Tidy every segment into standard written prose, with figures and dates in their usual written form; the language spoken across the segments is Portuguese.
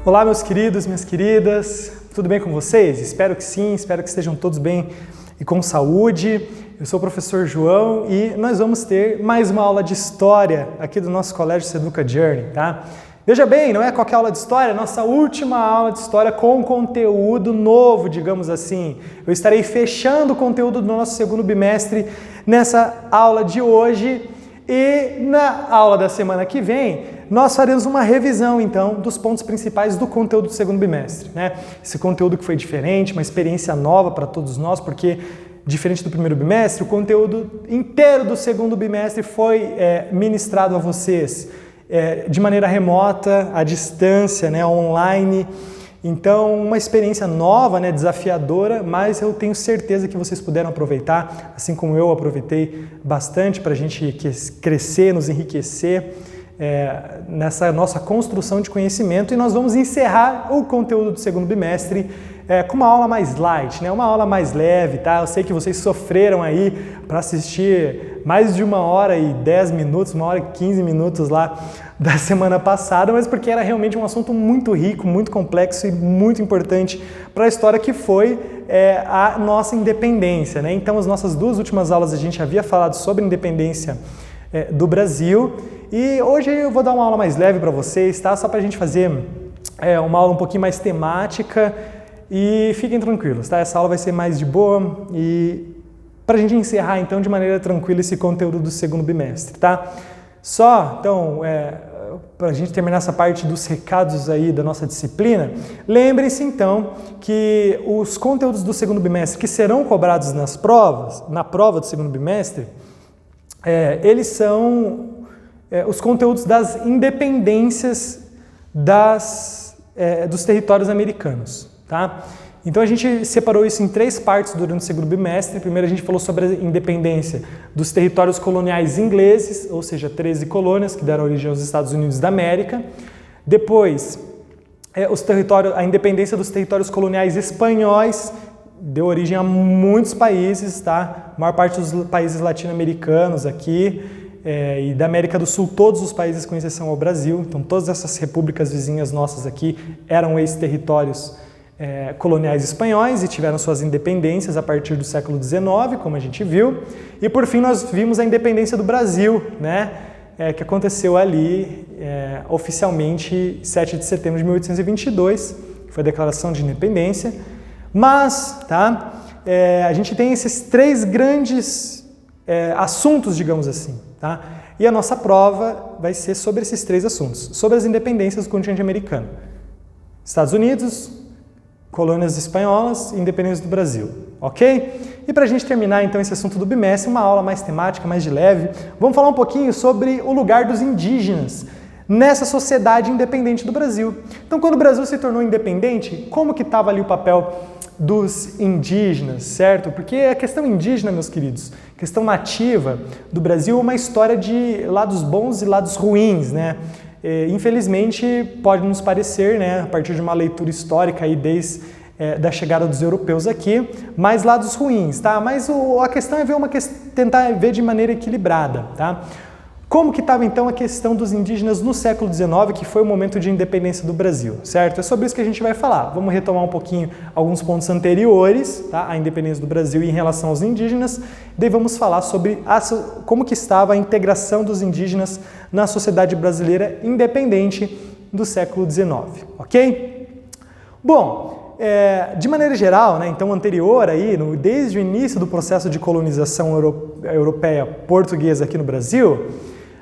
Olá, meus queridos, minhas queridas, tudo bem com vocês? Espero que sim, espero que estejam todos bem e com saúde. Eu sou o professor João e nós vamos ter mais uma aula de História aqui do nosso Colégio Seduca Journey, tá? Veja bem, não é qualquer aula de História, nossa última aula de História com conteúdo novo, digamos assim. Eu estarei fechando o conteúdo do nosso segundo bimestre nessa aula de hoje e na aula da semana que vem nós faremos uma revisão, então, dos pontos principais do conteúdo do segundo bimestre, né? Esse conteúdo que foi diferente, uma experiência nova para todos nós, porque, diferente do primeiro bimestre, o conteúdo inteiro do segundo bimestre foi ministrado a vocês de maneira remota, à distância, né, online. Então, uma experiência nova, né, desafiadora, mas eu tenho certeza que vocês puderam aproveitar, assim como eu aproveitei bastante para a gente crescer, nos enriquecer nessa nossa construção de conhecimento. E nós vamos encerrar o conteúdo do segundo bimestre com uma aula mais light, né? Uma aula mais leve, tá? Eu sei que vocês sofreram aí para assistir mais de 1h10 minutos, 1h15 minutos lá da semana passada, mas porque era realmente um assunto muito rico, muito complexo e muito importante para a história, que foi a nossa independência, né? Então, as nossas duas últimas aulas a gente havia falado sobre a independência do Brasil, e hoje eu vou dar uma aula mais leve para vocês, tá? Só para a gente fazer uma aula um pouquinho mais temática. E fiquem tranquilos, tá? Essa aula vai ser mais de boa e para a gente encerrar então de maneira tranquila esse conteúdo do segundo bimestre, tá? Só, então, para a gente terminar essa parte dos recados aí da nossa disciplina, lembrem-se então que os conteúdos do segundo bimestre que serão cobrados na prova do segundo bimestre, eles são os conteúdos das independências dos territórios americanos. Tá? Então a gente separou isso em 3 partes durante o segundo bimestre. Primeiro a gente falou sobre a independência dos territórios coloniais ingleses, ou seja, 13 colônias que deram origem aos Estados Unidos da América. Depois, a independência dos territórios coloniais espanhóis deu origem a muitos países, tá? A maior parte dos países latino-americanos aqui e da América do Sul, todos os países com exceção ao Brasil. Então todas essas repúblicas vizinhas nossas aqui eram ex-territórios coloniais espanhóis e tiveram suas independências a partir do século XIX, como a gente viu. E por fim nós vimos a independência do Brasil, né? Que aconteceu ali oficialmente 7 de setembro de 1822, que foi a declaração de independência. Mas, tá? A gente tem esses 3 grandes assuntos, digamos assim, tá? E a nossa prova vai ser sobre esses 3 assuntos, sobre as independências do continente americano. Estados Unidos, colônias espanholas e independência do Brasil, ok? E para a gente terminar então esse assunto do bimestre, uma aula mais temática, mais de leve, vamos falar um pouquinho sobre o lugar dos indígenas nessa sociedade independente do Brasil. Então, quando o Brasil se tornou independente, como que estava ali o papel dos indígenas, certo? Porque a questão indígena, meus queridos, questão nativa do Brasil é uma história de lados bons e lados ruins, né? Infelizmente, pode nos parecer, né, a partir de uma leitura histórica aí desde da chegada dos europeus aqui, mais lados ruins, tá? Mas a questão é tentar ver de maneira equilibrada, tá? Como que estava então a questão dos indígenas no século XIX, que foi o momento de independência do Brasil, certo? É sobre isso que a gente vai falar. Vamos retomar um pouquinho alguns pontos anteriores, tá? À independência do Brasil em relação aos indígenas. Daí vamos falar sobre como que estava a integração dos indígenas na sociedade brasileira independente do século XIX, ok? Bom, de maneira geral, né, então anterior aí, desde o início do processo de colonização europeia portuguesa aqui no Brasil,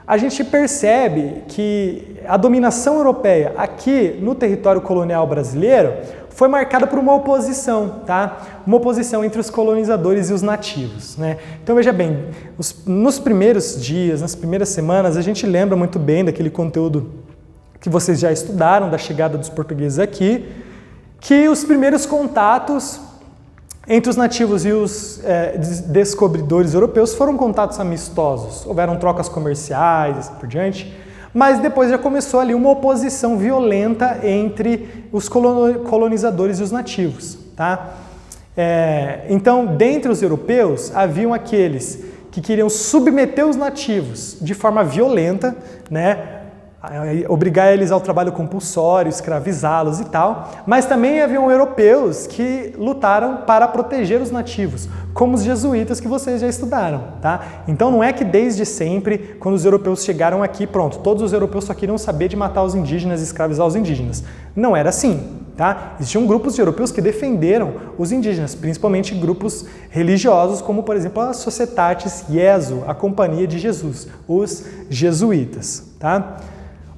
a gente percebe que a dominação europeia aqui no território colonial brasileiro foi marcada por uma oposição, tá? Uma oposição entre os colonizadores e os nativos, né? Então veja bem, nos primeiros dias, nas primeiras semanas, a gente lembra muito bem daquele conteúdo que vocês já estudaram, da chegada dos portugueses aqui, que os primeiros contatos entre os nativos e os descobridores europeus foram contatos amistosos. Houveram trocas comerciais e assim por diante, mas depois já começou ali uma oposição violenta entre os colonizadores e os nativos, tá? Então, dentre os europeus, haviam aqueles que queriam submeter os nativos de forma violenta, né? obrigar eles ao trabalho compulsório, escravizá-los e tal, mas também haviam europeus que lutaram para proteger os nativos, como os jesuítas que vocês já estudaram, tá? Então não é que desde sempre, quando os europeus chegaram aqui, pronto, todos os europeus só queriam saber de matar os indígenas e escravizar os indígenas. Não era assim, tá? Existiam grupos de europeus que defenderam os indígenas, principalmente grupos religiosos, como por exemplo a Societatis Jesu, a Companhia de Jesus, os jesuítas, tá?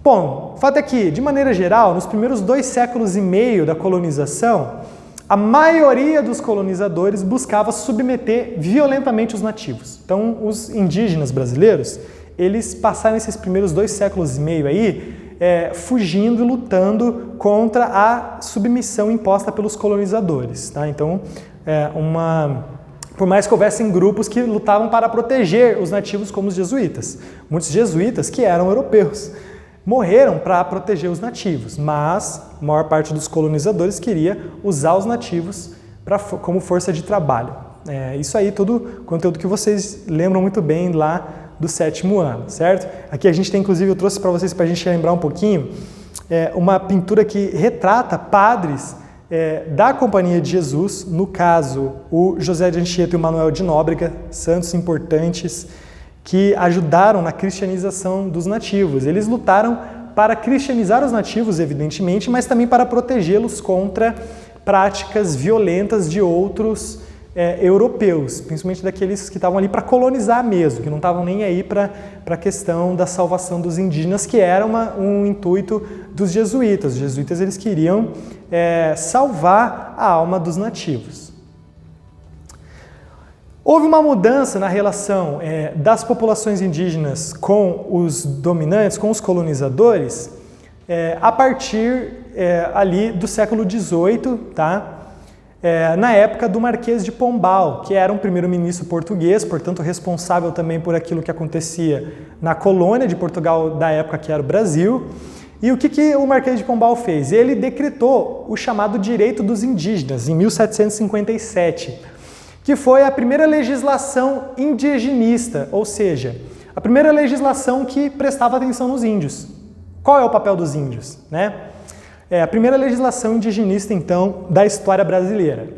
Bom, o fato é que, de maneira geral, nos primeiros 2 séculos e meio da colonização, a maioria dos colonizadores buscava submeter violentamente os nativos. Então, os indígenas brasileiros, eles passaram esses primeiros 2 séculos e meio aí fugindo e lutando contra a submissão imposta pelos colonizadores, tá? Então, por mais que houvessem grupos que lutavam para proteger os nativos, como os jesuítas. Muitos jesuítas que eram europeus morreram para proteger os nativos, mas a maior parte dos colonizadores queria usar os nativos como força de trabalho. Isso aí, tudo conteúdo que vocês lembram muito bem lá do 7º ano, certo? Aqui a gente tem, inclusive, eu trouxe para vocês, para a gente lembrar um pouquinho, uma pintura que retrata padres da Companhia de Jesus, no caso, o José de Anchieta e o Manuel de Nóbrega, santos importantes, que ajudaram na cristianização dos nativos. Eles lutaram para cristianizar os nativos, evidentemente, mas também para protegê-los contra práticas violentas de outros europeus, principalmente daqueles que estavam ali para colonizar mesmo, que não estavam nem aí para a questão da salvação dos indígenas, que era um intuito dos jesuítas. Os jesuítas eles queriam salvar a alma dos nativos. Houve uma mudança na relação das populações indígenas com os dominantes, com os colonizadores, a partir ali do século XVIII, tá? Na época do Marquês de Pombal, que era um primeiro-ministro português, portanto responsável também por aquilo que acontecia na colônia de Portugal da época, que era o Brasil. E o que o Marquês de Pombal fez? Ele decretou o chamado Direito dos Indígenas, em 1757, que foi a primeira legislação indigenista, ou seja, a primeira legislação que prestava atenção nos índios. Qual é o papel dos índios, né? É a primeira legislação indigenista, então, da história brasileira.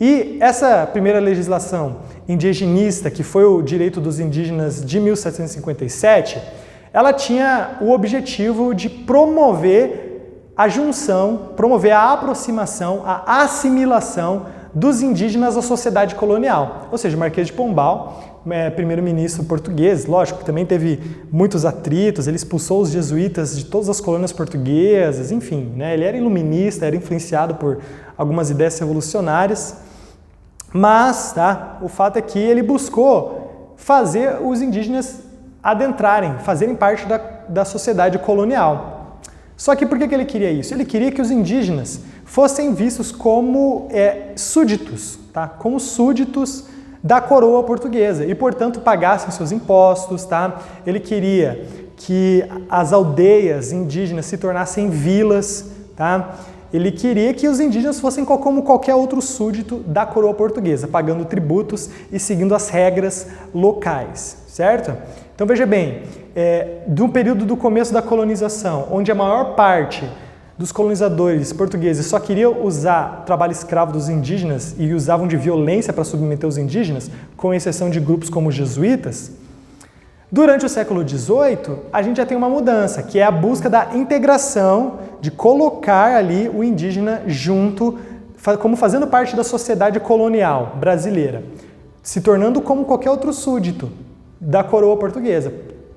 E essa primeira legislação indigenista, que foi o Direito dos Indígenas de 1757, ela tinha o objetivo de promover a junção, promover a aproximação, a assimilação dos indígenas à sociedade colonial. Ou seja, o Marquês de Pombal, primeiro-ministro português, lógico que também teve muitos atritos, ele expulsou os jesuítas de todas as colônias portuguesas, enfim, né? Ele era iluminista, era influenciado por algumas ideias revolucionárias, mas o fato é que ele buscou fazer os indígenas adentrarem, fazerem parte da sociedade colonial. Só que por que ele queria isso? Ele queria que os indígenas fossem vistos como súditos, tá? Como súditos da coroa portuguesa e, portanto, pagassem seus impostos, tá? Ele queria que as aldeias indígenas se tornassem vilas, tá? Ele queria que os indígenas fossem como qualquer outro súdito da coroa portuguesa, pagando tributos e seguindo as regras locais, certo? Então veja bem, de um período do começo da colonização, onde a maior parte dos colonizadores portugueses só queriam usar trabalho escravo dos indígenas e usavam de violência para submeter os indígenas, com exceção de grupos como os jesuítas, durante o século XVIII, a gente já tem uma mudança, que é a busca da integração, de colocar ali o indígena junto, como fazendo parte da sociedade colonial brasileira, se tornando como qualquer outro súdito da coroa portuguesa.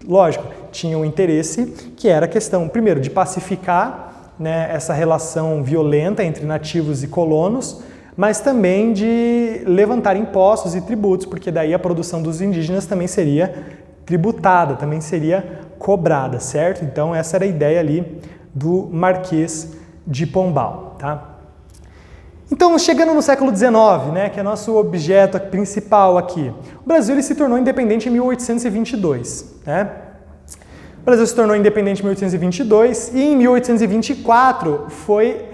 Lógico, tinha um interesse que era a questão, primeiro, de pacificar, né, essa relação violenta entre nativos e colonos, mas também de levantar impostos e tributos, porque daí a produção dos indígenas também seria tributada, também seria cobrada, certo? Então essa era a ideia ali do Marquês de Pombal, tá? Então, chegando no século XIX, né, que é nosso objeto principal aqui, o Brasil ele se tornou independente em 1822, né? O Brasil se tornou independente em 1822 e em 1824 foi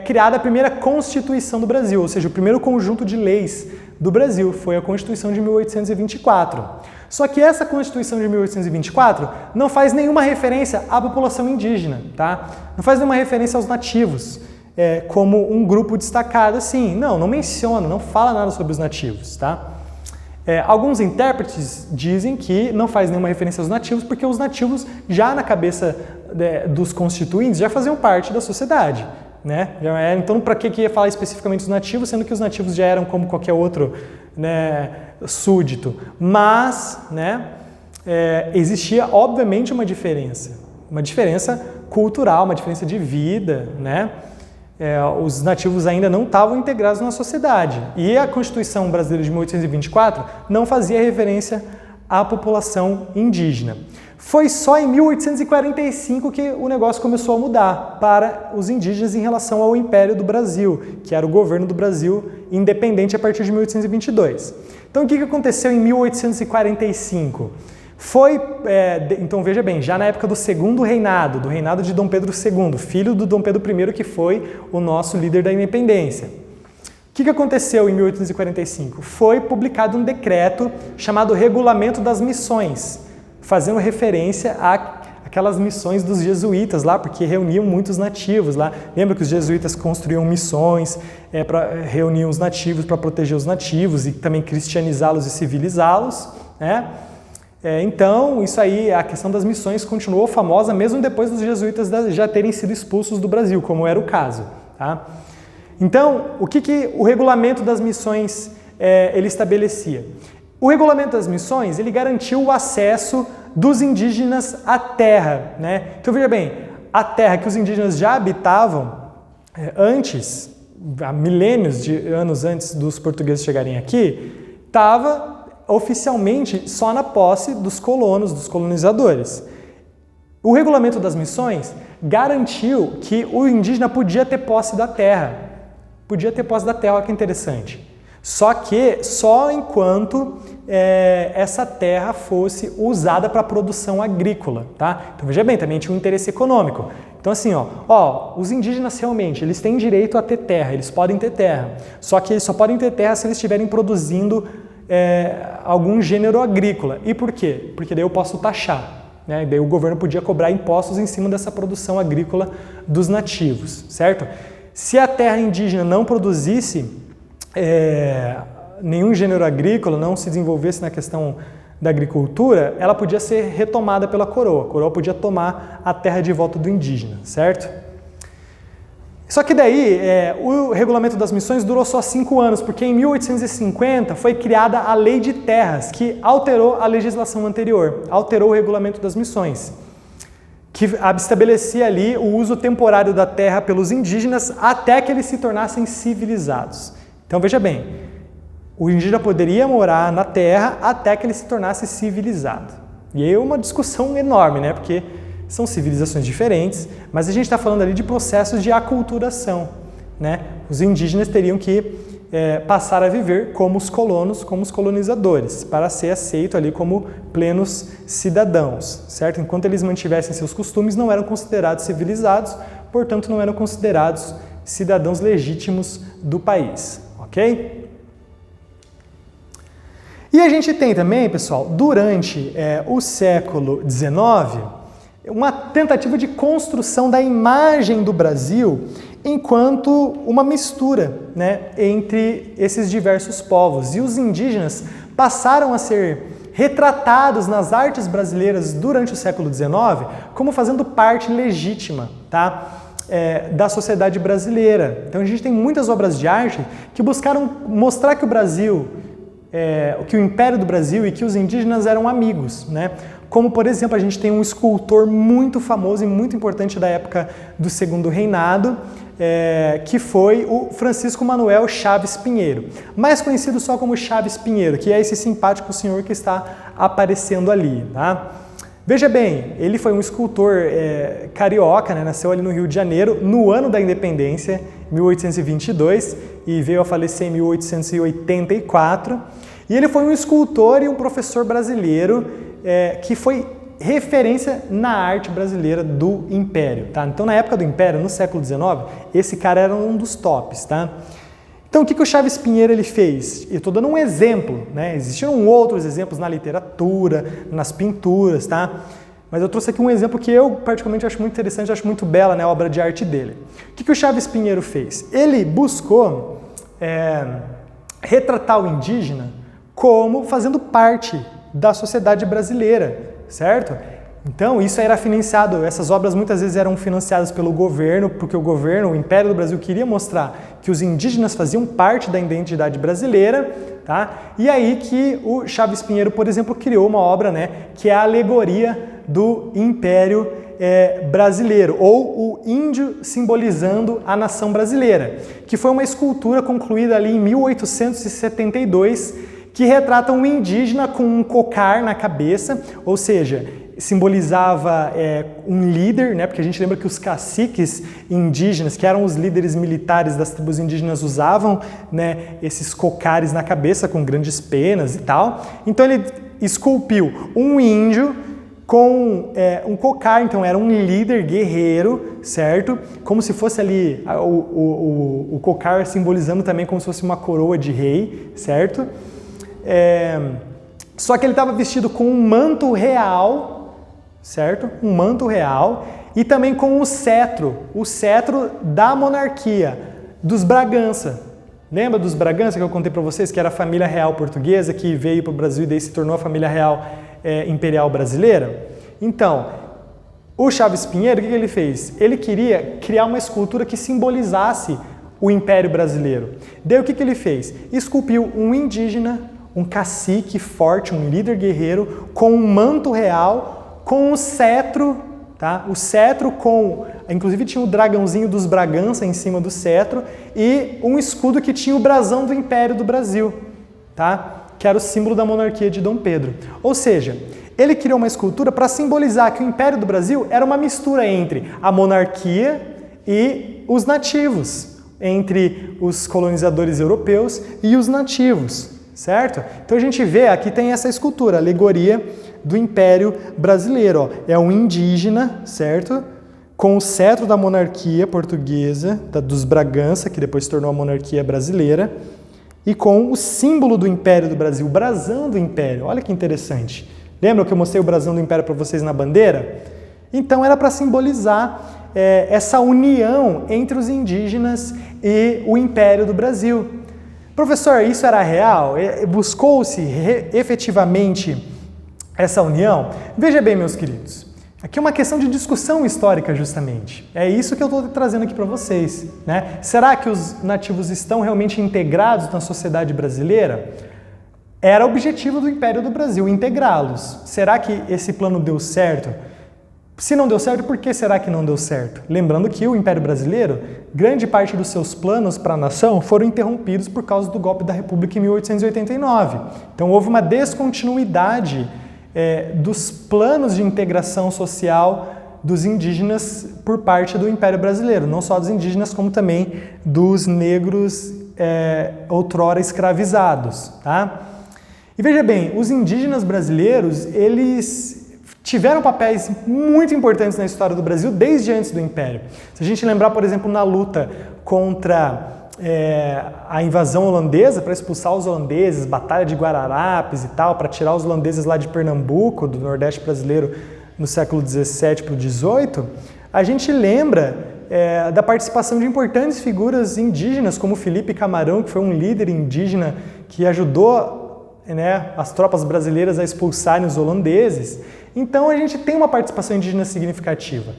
criada a primeira Constituição do Brasil, ou seja, o primeiro conjunto de leis do Brasil, foi a Constituição de 1824. Só que essa Constituição de 1824 não faz nenhuma referência à população indígena, tá? Não faz nenhuma referência aos nativos, como um grupo destacado assim. Não menciona, não fala nada sobre os nativos, tá? Alguns intérpretes dizem que não faz nenhuma referência aos nativos porque os nativos, já na cabeça dos constituintes, já faziam parte da sociedade, né? Então, para que ia falar especificamente dos nativos, sendo que os nativos já eram como qualquer outro, né, súdito? Mas, né, existia, obviamente, uma diferença cultural, uma diferença de vida, né? Os nativos ainda não estavam integrados na sociedade. E a Constituição Brasileira de 1824 não fazia referência à população indígena. Foi só em 1845 que o negócio começou a mudar para os indígenas em relação ao Império do Brasil, que era o governo do Brasil independente a partir de 1822. Então, o que aconteceu em 1845? Então veja bem, já na época do segundo reinado, do reinado de Dom Pedro II, filho do Dom Pedro I, que foi o nosso líder da independência. O que aconteceu em 1845? Foi publicado um decreto chamado Regulamento das Missões, fazendo referência àquelas missões dos jesuítas lá, porque reuniam muitos nativos lá. Lembra que os jesuítas construíam missões para reunir os nativos, para proteger os nativos e também cristianizá-los e civilizá-los, né? Então, isso aí, a questão das missões continuou famosa mesmo depois dos jesuítas já terem sido expulsos do Brasil, como era o caso, tá? Então, o que o regulamento das missões ele estabelecia? O regulamento das missões, ele garantiu o acesso dos indígenas à terra, né? Então, veja bem, a terra que os indígenas já habitavam antes, há milênios de anos antes dos portugueses chegarem aqui, estava oficialmente só na posse dos colonos, dos colonizadores. O regulamento das missões garantiu que o indígena podia ter posse da terra. Podia ter posse da terra, olha que interessante. Só que só enquanto essa terra fosse usada para produção agrícola, tá? Então veja bem, também tinha um interesse econômico. Então assim, os indígenas realmente, eles têm direito a ter terra, eles podem ter terra. Só que eles só podem ter terra se eles estiverem produzindo algum gênero agrícola. E por quê? Porque daí eu posso taxar, né? Daí o governo podia cobrar impostos em cima dessa produção agrícola dos nativos, certo? Se a terra indígena não produzisse nenhum gênero agrícola, não se desenvolvesse na questão da agricultura, ela podia ser retomada pela coroa. A coroa podia tomar a terra de volta do indígena, certo? Só que daí, o regulamento das missões durou só 5 anos, porque em 1850 foi criada a Lei de Terras, que alterou a legislação anterior, alterou o regulamento das missões, que estabelecia ali o uso temporário da terra pelos indígenas até que eles se tornassem civilizados. Então veja bem, o indígena poderia morar na terra até que ele se tornasse civilizado. E aí é uma discussão enorme, né? Porque são civilizações diferentes, mas a gente está falando ali de processos de aculturação, né? Os indígenas teriam que passar a viver como os colonos, como os colonizadores, para ser aceito ali como plenos cidadãos, certo? Enquanto eles mantivessem seus costumes, não eram considerados civilizados, portanto não eram considerados cidadãos legítimos do país, ok? E a gente tem também, pessoal, durante o século XIX, uma tentativa de construção da imagem do Brasil enquanto uma mistura, né, entre esses diversos povos. E os indígenas passaram a ser retratados nas artes brasileiras durante o século XIX como fazendo parte legítima, tá, da sociedade brasileira. Então a gente tem muitas obras de arte que buscaram mostrar que o Brasil, que o Império do Brasil e que os indígenas eram amigos, né? Como, por exemplo, a gente tem um escultor muito famoso e muito importante da época do Segundo Reinado, que foi o Francisco Manuel Chaves Pinheiro, mais conhecido só como Chaves Pinheiro, que é esse simpático senhor que está aparecendo ali, tá? Veja bem, ele foi um escultor carioca, né? Nasceu ali no Rio de Janeiro, no ano da independência, 1822, e veio a falecer em 1884. E ele foi um escultor e um professor brasileiro que foi referência na arte brasileira do Império, tá? Então, na época do Império, no século XIX, esse cara era um dos tops, tá? Então, o que o Chaves Pinheiro ele fez? Eu estou dando um exemplo, né? Existiram outros exemplos na literatura, nas pinturas, tá? Mas eu trouxe aqui um exemplo que eu particularmente acho muito interessante, acho muito bela, né, a obra de arte dele. O que o Chaves Pinheiro fez? Ele buscou retratar o indígena como fazendo parte da sociedade brasileira, certo? Então, isso era financiado, essas obras muitas vezes eram financiadas pelo governo, porque o governo, o Império do Brasil, queria mostrar que os indígenas faziam parte da identidade brasileira, tá? E aí que o Chaves Pinheiro, por exemplo, criou uma obra, né, que é a alegoria do Império brasileiro, ou o índio simbolizando a nação brasileira, que foi uma escultura concluída ali em 1872, que retrata um indígena com um cocar na cabeça, ou seja, simbolizava um líder, né? Porque a gente lembra que os caciques indígenas, que eram os líderes militares das tribos indígenas, usavam, né, esses cocares na cabeça com grandes penas e tal. Então ele esculpiu um índio com um cocar, então era um líder guerreiro, certo? Como se fosse ali o cocar simbolizando também como se fosse uma coroa de rei, certo? Só que ele estava vestido com um manto real, certo? Um manto real e também com o cetro da monarquia, dos Bragança. Lembra dos Bragança que eu contei para vocês, que era a família real portuguesa que veio para o Brasil e daí se tornou a família real imperial brasileira? Então, o Chaves Pinheiro, o que ele fez? Ele queria criar uma escultura que simbolizasse o Império Brasileiro. Daí o que ele fez? Esculpiu um indígena, um cacique forte, um líder guerreiro, com um manto real, com o cetro, tá? O cetro com... Inclusive tinha o dragãozinho dos Bragança em cima do cetro e um escudo que tinha o brasão do Império do Brasil, tá? Que era o símbolo da monarquia de Dom Pedro. Ou seja, ele criou uma escultura para simbolizar que o Império do Brasil era uma mistura entre a monarquia e os nativos, entre os colonizadores europeus e os nativos, certo? Então a gente vê, aqui tem essa escultura, a alegoria do Império Brasileiro. Ó. É um indígena, certo? Com o cetro da monarquia portuguesa, dos Bragança, que depois se tornou a monarquia brasileira, e com o símbolo do Império do Brasil, o brasão do Império. Olha que interessante. Lembra que eu mostrei o brasão do Império para vocês na bandeira? Então era para simbolizar essa união entre os indígenas e o Império do Brasil. Professor, isso era real? Buscou-se efetivamente essa união? Veja bem, meus queridos, aqui é uma questão de discussão histórica justamente. É isso que eu estou trazendo aqui para vocês, né? Será que os nativos estão realmente integrados na sociedade brasileira? Era o objetivo do Império do Brasil, integrá-los. Será que esse plano deu certo? Se não deu certo, por que será que não deu certo? Lembrando que o Império Brasileiro, grande parte dos seus planos para a nação foram interrompidos por causa do golpe da República em 1889. Então houve uma descontinuidade dos planos de integração social dos indígenas por parte do Império Brasileiro, não só dos indígenas, como também dos negros outrora escravizados, tá? E veja bem, os indígenas brasileiros, eles tiveram papéis muito importantes na história do Brasil desde antes do Império. Se a gente lembrar, por exemplo, na luta contra a invasão holandesa, para expulsar os holandeses, Batalha de Guararapes e tal, para tirar os holandeses lá de Pernambuco, do Nordeste brasileiro, no século XVII para o XVIII, a gente lembra da participação de importantes figuras indígenas, como Felipe Camarão, que foi um líder indígena que ajudou, né, as tropas brasileiras a expulsarem os holandeses. Então a gente tem uma participação indígena significativa.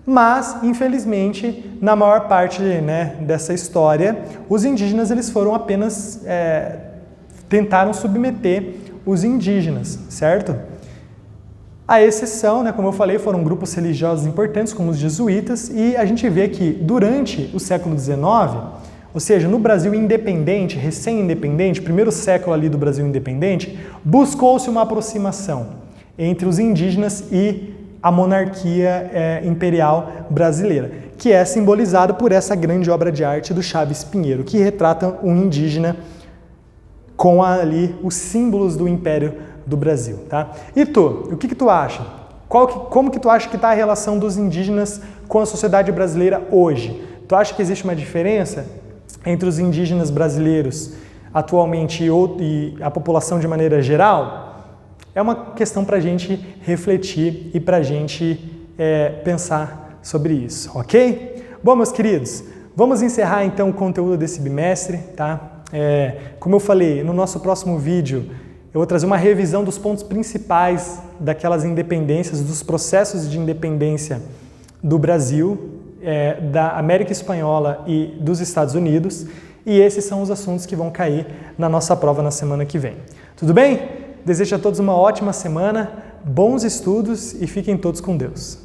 Mas, infelizmente, na maior parte, né, dessa história, os indígenas eles foram apenas tentaram submeter os indígenas, certo? A exceção, né, como eu falei, foram grupos religiosos importantes, como os jesuítas, e a gente vê que durante o século XIX, ou seja, no Brasil independente, recém-independente, primeiro século ali do Brasil independente, buscou-se uma aproximação entre os indígenas e a monarquia imperial brasileira, que é simbolizada por essa grande obra de arte do Chaves Pinheiro, que retrata um indígena com ali os símbolos do Império do Brasil, tá? E tu, o que tu acha? Como que tu acha que está a relação dos indígenas com a sociedade brasileira hoje? Tu acha que existe uma diferença? entre os indígenas brasileiros atualmente e a população de maneira geral, é uma questão para a gente refletir e para a gente pensar sobre isso, ok? Bom, meus queridos, vamos encerrar então o conteúdo desse bimestre, tá? Como eu falei, no nosso próximo vídeo eu vou trazer uma revisão dos pontos principais daquelas independências, dos processos de independência do Brasil, da América Espanhola e dos Estados Unidos, e esses são os assuntos que vão cair na nossa prova na semana que vem. Tudo bem? Desejo a todos uma ótima semana, bons estudos e fiquem todos com Deus.